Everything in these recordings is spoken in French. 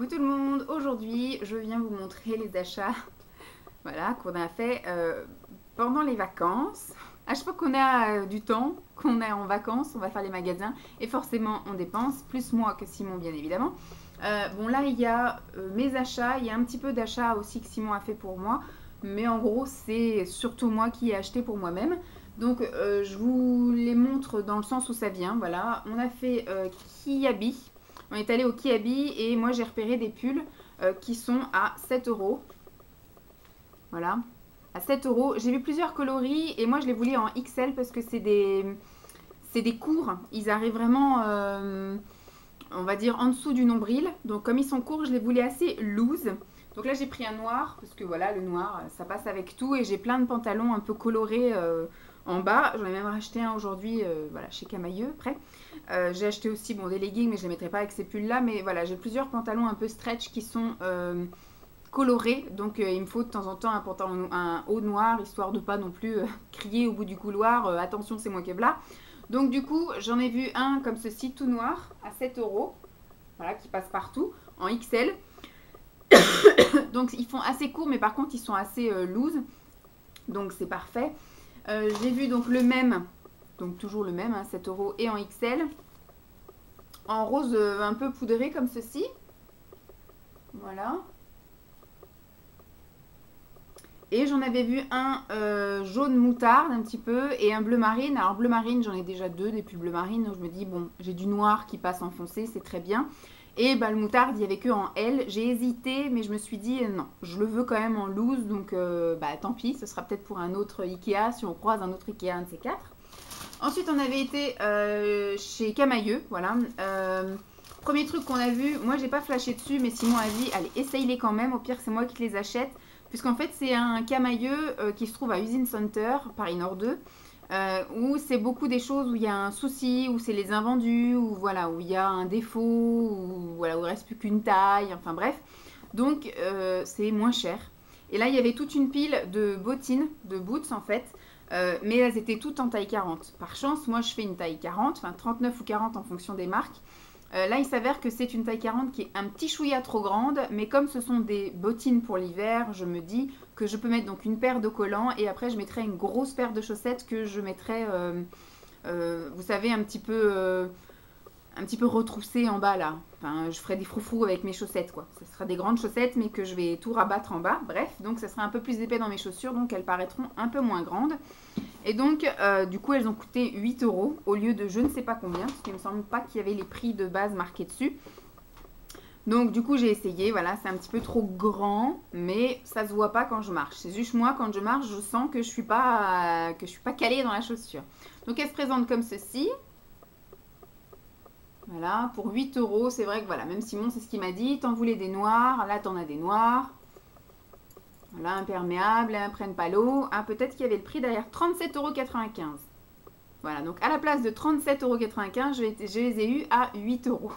Coucou tout le monde, aujourd'hui je viens vous montrer les achats voilà, qu'on a fait pendant les vacances. À chaque fois qu'on a du temps, qu'on est en vacances, on va faire les magasins et forcément on dépense, plus moi que Simon bien évidemment. Bon là il y a mes achats, il y a un petit peu d'achats aussi que Simon a fait pour moi, mais en gros c'est surtout moi qui ai acheté pour moi-même. Donc je vous les montre dans le sens où ça vient, voilà. On a fait Kiabi. On est allé au Kiabi et moi j'ai repéré des pulls qui sont à 7 euros. Voilà, à 7 euros. J'ai vu plusieurs coloris et moi je les voulais en XL parce que c'est des courts. Ils arrivent vraiment, on va dire, en dessous du nombril. Donc comme ils sont courts, je les voulais assez loose. Donc là j'ai pris un noir parce que voilà, le noir ça passe avec tout. Et j'ai plein de pantalons un peu colorés en bas. J'en ai même racheté un aujourd'hui voilà, chez Camailleux près. J'ai acheté aussi bon, des leggings mais je ne les mettrai pas avec ces pulls là. Mais voilà, j'ai plusieurs pantalons un peu stretch qui sont colorés. Donc il me faut de temps en temps un pantalon, un haut noir histoire de pas non plus crier au bout du couloir attention c'est moi qui est là. Donc du coup j'en ai vu un comme ceci tout noir à 7 euros. Voilà, qui passe partout en XL. Donc ils font assez court mais par contre ils sont assez loose. Donc c'est parfait. J'ai vu donc le même, donc toujours le même, hein, 7 euros et en XL. En rose un peu poudré comme ceci. Voilà. Et j'en avais vu un jaune moutarde un petit peu et un bleu marine. Alors bleu marine, j'en ai déjà deux des pulls bleu marine. Donc je me dis, bon, j'ai du noir qui passe en foncé, c'est très bien. Et bah, le moutarde, il n'y avait que en L. J'ai hésité, mais je me suis dit, non, je le veux quand même en loose. Donc bah, tant pis, ce sera peut-être pour un autre Ikea, si on croise un autre Ikea, un de ces quatre. Ensuite, on avait été chez Camailleux, voilà. Premier truc qu'on a vu, moi j'ai pas flashé dessus, mais Simon a dit, allez, essaye-les quand même, au pire c'est moi qui les achète. Puisqu'en fait c'est un Camailleux qui se trouve à Usine Center, Paris Nord 2, où c'est beaucoup des choses où il y a un souci, où c'est les invendus, où voilà, où il y a un défaut, où voilà, où il reste plus qu'une taille, enfin bref. Donc c'est moins cher. Et là il y avait toute une pile de bottines, de boots en fait, mais elles étaient toutes en taille 40. Par chance, moi je fais une taille 40, enfin 39 ou 40 en fonction des marques. Là, il s'avère que c'est une taille 40 qui est un petit chouïa trop grande, mais comme ce sont des bottines pour l'hiver, je me dis que je peux mettre donc une paire de collants et après je mettrai une grosse paire de chaussettes que je mettrai, vous savez, un petit peu retroussées en bas là. Enfin, je ferai des froufrous avec mes chaussettes quoi. Ce sera des grandes chaussettes mais que je vais tout rabattre en bas. Bref, donc ça sera un peu plus épais dans mes chaussures, donc elles paraîtront un peu moins grandes. Et donc, du coup, elles ont coûté 8 euros au lieu de je ne sais pas combien, parce qu'il ne me semble pas qu'il y avait les prix de base marqués dessus. Donc, du coup, j'ai essayé. Voilà, c'est un petit peu trop grand, mais ça se voit pas quand je marche. C'est juste moi, quand je marche, je sens que je suis pas calée dans la chaussure. Donc, elle se présente comme ceci. Voilà, pour 8 euros. C'est vrai que voilà, même Simon, c'est ce qu'il m'a dit. T'en voulais des noirs. Là, t'en as des noirs. Voilà, imperméable, prennent pas l'eau. Ah, peut-être qu'il y avait le prix derrière, 37,95 €. Voilà, donc à la place de 37,95 €, je les ai eus à 8 euros.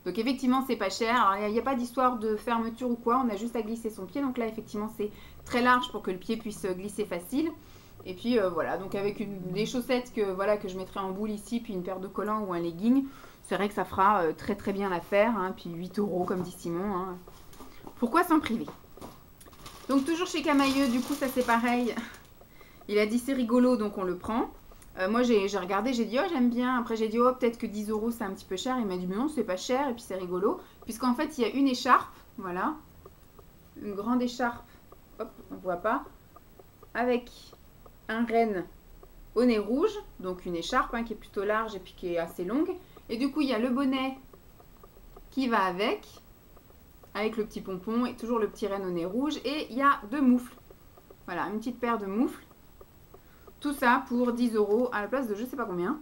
Donc effectivement, c'est pas cher. Alors, il n'y a pas d'histoire de fermeture ou quoi, on a juste à glisser son pied. Donc là, effectivement, c'est très large pour que le pied puisse glisser facile. Et puis voilà, donc avec des chaussettes que, voilà, que je mettrai en boule ici, puis une paire de collants ou un legging, c'est vrai que ça fera très très bien l'affaire. Hein, puis 8 euros, comme dit Simon. Hein. Pourquoi s'en priver? Donc toujours chez Camailleux, du coup ça c'est pareil. Il a dit c'est rigolo donc on le prend. Moi j'ai regardé, j'ai dit oh j'aime bien. Après j'ai dit oh peut-être que 10 euros c'est un petit peu cher. Il m'a dit mais non c'est pas cher et puis c'est rigolo. Puisqu'en fait il y a une écharpe, voilà. Une grande écharpe, hop on voit pas. Avec un renne au nez rouge. Donc une écharpe hein, qui est plutôt large et puis qui est assez longue. Et du coup il y a le bonnet qui va avec le petit pompon et toujours le petit renne au nez rouge. Et il y a deux moufles. Voilà, une petite paire de moufles. Tout ça pour 10 euros à la place de je sais pas combien.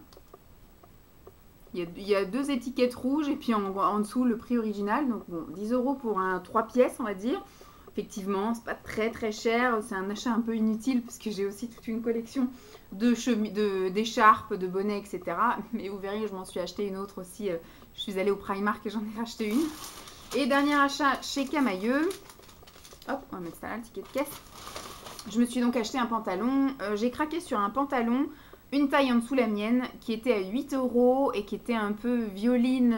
Il y a deux étiquettes rouges et puis en dessous le prix original. Donc bon, 10 euros pour un 3 pièces on va dire. Effectivement, c'est pas très très cher. C'est un achat un peu inutile parce que j'ai aussi toute une collection d'écharpes, de bonnets, etc. Mais vous verrez, je m'en suis acheté une autre aussi. Je suis allée au Primark et j'en ai racheté une. Et dernier achat chez Camailleux. Hop, on va mettre ça là, le ticket de caisse. Je me suis donc acheté un pantalon. J'ai craqué sur un pantalon, une taille en dessous la mienne, qui était à 8 euros et qui était un peu violine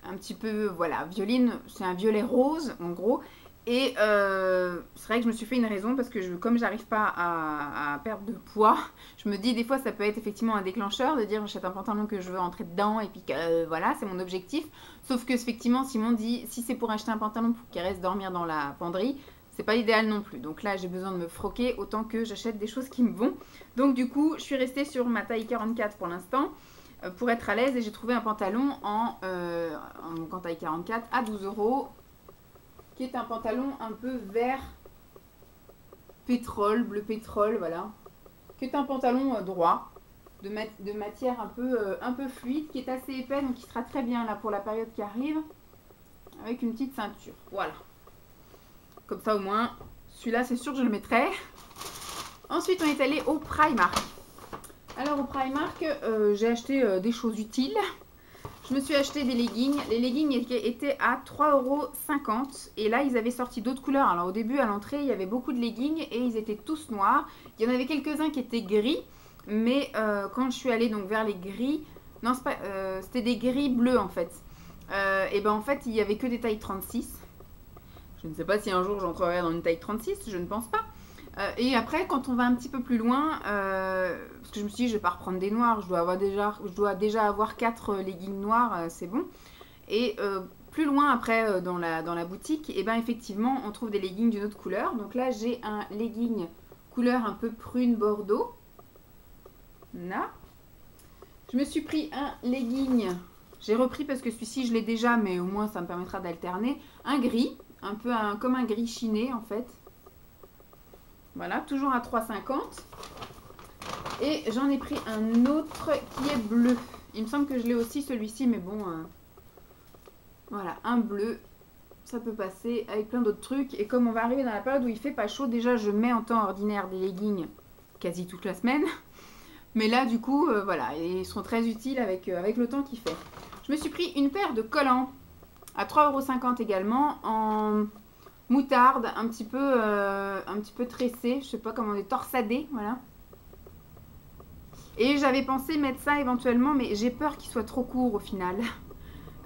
un petit peu, voilà, violine, c'est un violet rose en gros. Et c'est vrai que je me suis fait une raison parce que comme j'arrive pas à perdre de poids, je me dis des fois ça peut être effectivement un déclencheur de dire j'achète un pantalon que je veux rentrer dedans et puis voilà, c'est mon objectif. Sauf que effectivement Simon dit si c'est pour acheter un pantalon pour qu'il reste dormir dans la penderie, c'est pas l'idéal non plus. Donc là j'ai besoin de me froquer autant que j'achète des choses qui me vont. Donc du coup je suis restée sur ma taille 44 pour l'instant. Pour être à l'aise et j'ai trouvé un pantalon en taille 44 à 12 €, qui est un pantalon un peu vert pétrole, bleu pétrole, voilà, qui est un pantalon droit, de matière un peu fluide, qui est assez épais, donc qui sera très bien là pour la période qui arrive, avec une petite ceinture, voilà. Comme ça au moins, celui-là c'est sûr que je le mettrai. Ensuite on est allé au Primark. Alors au Primark, j'ai acheté des choses utiles. Je me suis acheté des leggings. Les leggings étaient à 3,50 € et là ils avaient sorti d'autres couleurs. Alors au début à l'entrée il y avait beaucoup de leggings et ils étaient tous noirs. Il y en avait quelques-uns qui étaient gris, mais quand je suis allée donc vers les gris, non c'était des gris bleus en fait. Et ben en fait il y avait que des tailles 36. Je ne sais pas si un jour j'entrerai dans une taille 36, je ne pense pas. Et après, quand on va un petit peu plus loin, parce que je me suis dit, je vais pas reprendre des noirs, je dois déjà avoir 4 leggings noirs, c'est bon. Et plus loin après, dans la boutique, et ben effectivement, on trouve des leggings d'une autre couleur. Donc là, j'ai un legging couleur un peu prune bordeaux. Là. Je me suis pris un legging, j'ai repris parce que celui-ci, je l'ai déjà, mais au moins, ça me permettra d'alterner. Un gris, un peu comme un gris chiné, en fait. Voilà, toujours à 3,50 €. Et j'en ai pris un autre qui est bleu. Il me semble que je l'ai aussi celui-ci, mais bon, voilà, un bleu. Ça peut passer avec plein d'autres trucs. Et comme on va arriver dans la période où il fait pas chaud, déjà je mets en temps ordinaire des leggings quasi toute la semaine. Mais là, du coup, voilà, ils seront très utiles avec le temps qu'il fait. Je me suis pris une paire de collants à 3,50 € également, en moutarde, un petit peu tressé, je sais pas comment on dit, torsadé, voilà. Et j'avais pensé mettre ça éventuellement, mais j'ai peur qu'il soit trop court au final.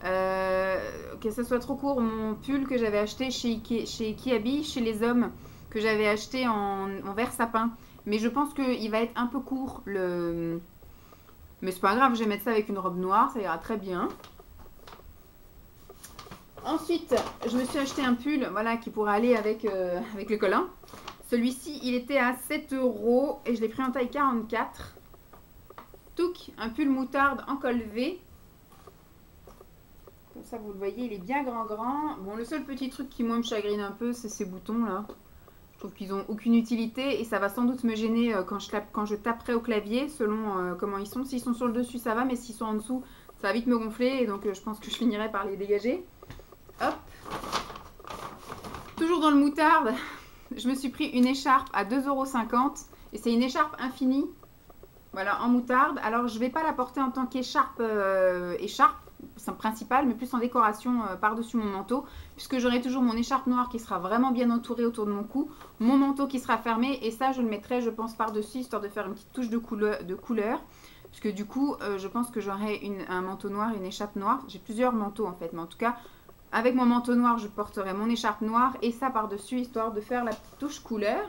Que ça soit trop court, mon pull que j'avais acheté chez Kiabi, chez les hommes, que j'avais acheté en vert sapin. Mais je pense qu'il va être un peu court. Mais c'est pas grave, je vais mettre ça avec une robe noire, ça ira très bien. Ensuite, je me suis acheté un pull, voilà, qui pourrait aller avec le collant. Celui-ci, il était à 7 € et je l'ai pris en taille 44. Touc, un pull moutarde en col V. Comme ça, vous le voyez, il est bien grand. Bon, le seul petit truc qui, moi, me chagrine un peu, c'est ces boutons, là. Je trouve qu'ils n'ont aucune utilité et ça va sans doute me gêner quand je taperai au clavier, selon comment ils sont. S'ils sont sur le dessus, ça va, mais s'ils sont en dessous, ça va vite me gonfler et donc je pense que je finirai par les dégager. Hop. Toujours dans le moutarde, je me suis pris une écharpe à 2,50 € et c'est une écharpe infinie, voilà, en moutarde. Alors je ne vais pas la porter en tant qu'écharpe principale, mais plus en décoration par-dessus mon manteau, puisque j'aurai toujours mon écharpe noire qui sera vraiment bien entourée autour de mon cou, mon manteau qui sera fermé, et ça je le mettrai, je pense, par-dessus, histoire de faire une petite touche de couleur, puisque du coup je pense que j'aurai un manteau noir et une écharpe noire. J'ai plusieurs manteaux en fait, mais en tout cas avec mon manteau noir je porterai mon écharpe noire et ça par-dessus, histoire de faire la petite touche couleur.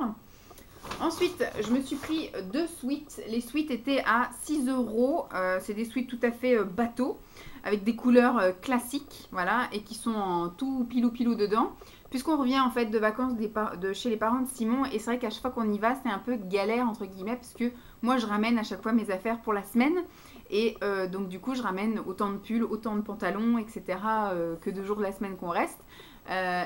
Ensuite, je me suis pris 2 sweats. Les sweats étaient à 6 €. C'est des sweats tout à fait bateau, avec des couleurs classiques, voilà, et qui sont en tout pilou dedans. Puisqu'on revient en fait de vacances chez les parents de Simon, et c'est vrai qu'à chaque fois qu'on y va, c'est un peu galère entre guillemets, parce que moi je ramène à chaque fois mes affaires pour la semaine, et donc du coup je ramène autant de pulls, autant de pantalons, etc. Que de jours de la semaine qu'on reste.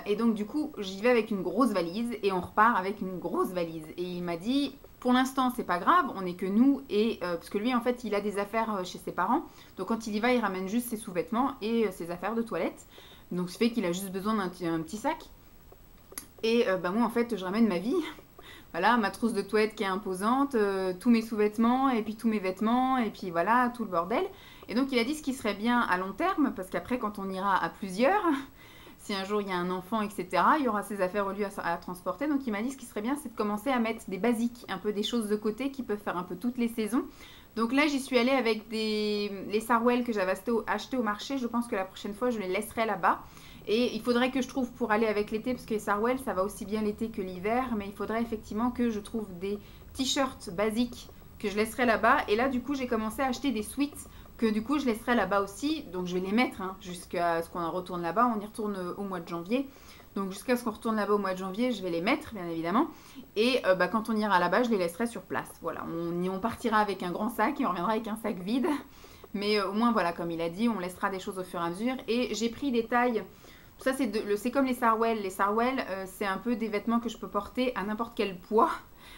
Et donc du coup j'y vais avec une grosse valise et on repart avec une grosse valise. Et il m'a dit pour l'instant c'est pas grave, on n'est que nous, et parce que lui en fait il a des affaires chez ses parents, donc quand il y va il ramène juste ses sous-vêtements et ses affaires de toilette, donc ce fait qu'il a juste besoin d'un petit sac. Et bah moi en fait je ramène ma vie, voilà, ma trousse de toilette qui est imposante, tous mes sous-vêtements et puis tous mes vêtements et puis voilà tout le bordel. Et donc il a dit ce qui serait bien à long terme, parce qu'après quand on ira à plusieurs, si un jour il y a un enfant, etc., il y aura ses affaires au lieu à transporter. Donc il m'a dit ce qui serait bien, c'est de commencer à mettre des basiques, un peu des choses de côté qui peuvent faire un peu toutes les saisons. Donc là, j'y suis allée avec les Sarwell que j'avais acheté au marché. Je pense que la prochaine fois, je les laisserai là-bas. Et il faudrait que je trouve pour aller avec l'été, parce que les Sarwell, ça va aussi bien l'été que l'hiver. Mais il faudrait effectivement que je trouve des t-shirts basiques que je laisserai là-bas. Et là, du coup, j'ai commencé à acheter des sweats que du coup, je laisserai là-bas aussi. Donc, je vais les mettre jusqu'à ce qu'on en retourne là-bas. On y retourne au mois de janvier. Donc, jusqu'à ce qu'on retourne là-bas au mois de janvier, je vais les mettre, bien évidemment. Et quand on ira là-bas, je les laisserai sur place. Voilà, on partira avec un grand sac et on reviendra avec un sac vide. Mais au moins, voilà, comme il a dit, on laissera des choses au fur et à mesure. Et j'ai pris des tailles... Ça, c'est comme les Sarwell. Les Sarwell, c'est un peu des vêtements que je peux porter à n'importe quel poids.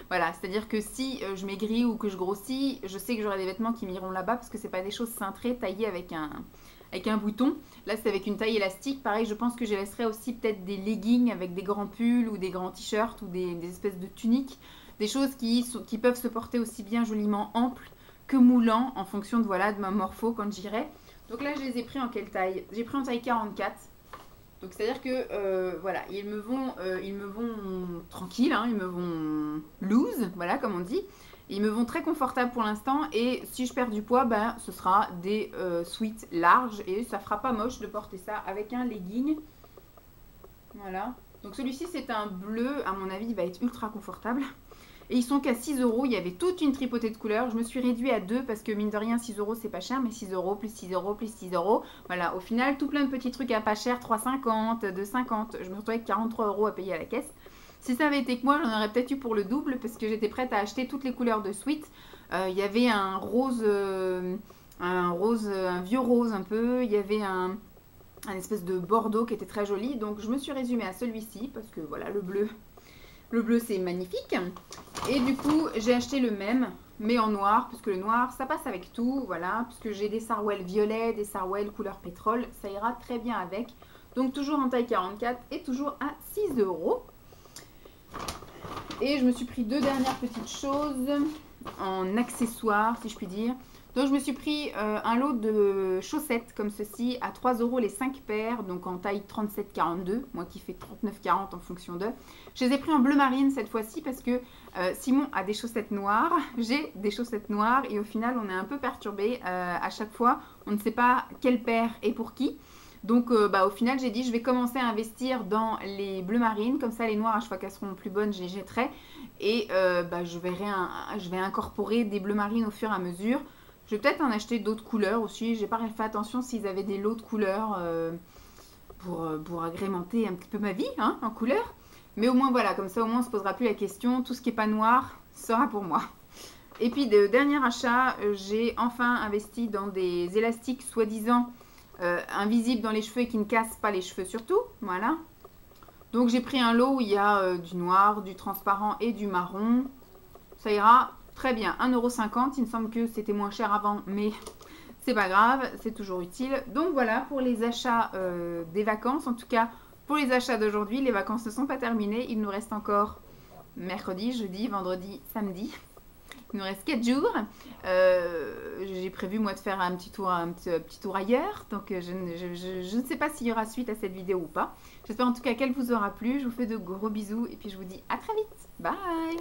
Voilà, c'est-à-dire que si je maigris ou que je grossis, je sais que j'aurai des vêtements qui m'iront là-bas parce que c'est pas des choses cintrées, taillées avec un bouton. Là, c'est avec une taille élastique. Pareil, je pense que je laisserai aussi peut-être des leggings avec des grands pulls ou des grands t-shirts ou des espèces de tuniques. Des choses qui peuvent se porter aussi bien joliment amples que moulants en fonction de, voilà, de ma morpho quand j'irai. Donc là, je les ai pris en quelle taille? J'ai pris en taille 44. Donc c'est-à-dire que voilà, ils me vont tranquilles, ils me vont loose, voilà comme on dit. Ils me vont très confortables pour l'instant et si je perds du poids, ce sera des sweats larges et ça fera pas moche de porter ça avec un legging. Voilà. Donc celui-ci c'est un bleu, à mon avis il va être ultra confortable. Et ils sont qu'à 6 €. Il y avait toute une tripotée de couleurs. Je me suis réduit à 2 parce que mine de rien, 6 € c'est pas cher. Mais 6 € plus 6 € plus 6 €. Voilà, au final, tout plein de petits trucs à pas cher. 3,50, 2,50. Je me retrouvais avec 43 € à payer à la caisse. Si ça avait été que moi, j'en aurais peut-être eu pour le double parce que j'étais prête à acheter toutes les couleurs de suite. Il y avait un rose, un vieux rose un peu. Il y avait un espèce de bordeaux qui était très joli. Donc je me suis résumée à celui-ci parce que voilà, le bleu... Le bleu, c'est magnifique. Et du coup, j'ai acheté le même, mais en noir, parce que le noir, ça passe avec tout, voilà. Puisque j'ai des Sarwell violets, des Sarwell couleur pétrole, ça ira très bien avec. Donc, toujours en taille 44 et toujours à 6 €. Et je me suis pris deux dernières petites choses en accessoires, si je puis dire. Donc, je me suis pris un lot de chaussettes comme ceci à 3 € les 5 paires, donc en taille 37-42, moi qui fais 39-40 en fonction d'eux. Je les ai pris en bleu marine cette fois-ci parce que Simon a des chaussettes noires, j'ai des chaussettes noires et au final on est un peu perturbé à chaque fois. On ne sait pas quelle paire est pour qui. Donc au final j'ai dit je vais commencer à investir dans les bleus marines, comme ça les noires à chaque fois qu'elles seront plus bonnes je les jetterai. Et je vais incorporer des bleus marines au fur et à mesure. Je vais peut-être en acheter d'autres couleurs aussi. J'ai pas fait attention s'ils avaient des lots de couleurs pour agrémenter un petit peu ma vie en couleurs. Mais au moins voilà, comme ça au moins on se posera plus la question. Tout ce qui n'est pas noir sera pour moi. Et puis de dernier achat, j'ai enfin investi dans des élastiques soi-disant invisibles dans les cheveux et qui ne cassent pas les cheveux surtout. Voilà. Donc j'ai pris un lot où il y a du noir, du transparent et du marron. Ça ira très bien. 1,50 €. Il me semble que c'était moins cher avant, mais c'est pas grave, c'est toujours utile. Donc voilà pour les achats des vacances. En tout cas, pour les achats d'aujourd'hui, les vacances ne sont pas terminées. Il nous reste encore mercredi, jeudi, vendredi, samedi. Il nous reste 4 jours. J'ai prévu moi de faire un petit tour ailleurs. Donc je ne sais pas s'il y aura suite à cette vidéo ou pas. J'espère en tout cas qu'elle vous aura plu. Je vous fais de gros bisous et puis je vous dis à très vite. Bye!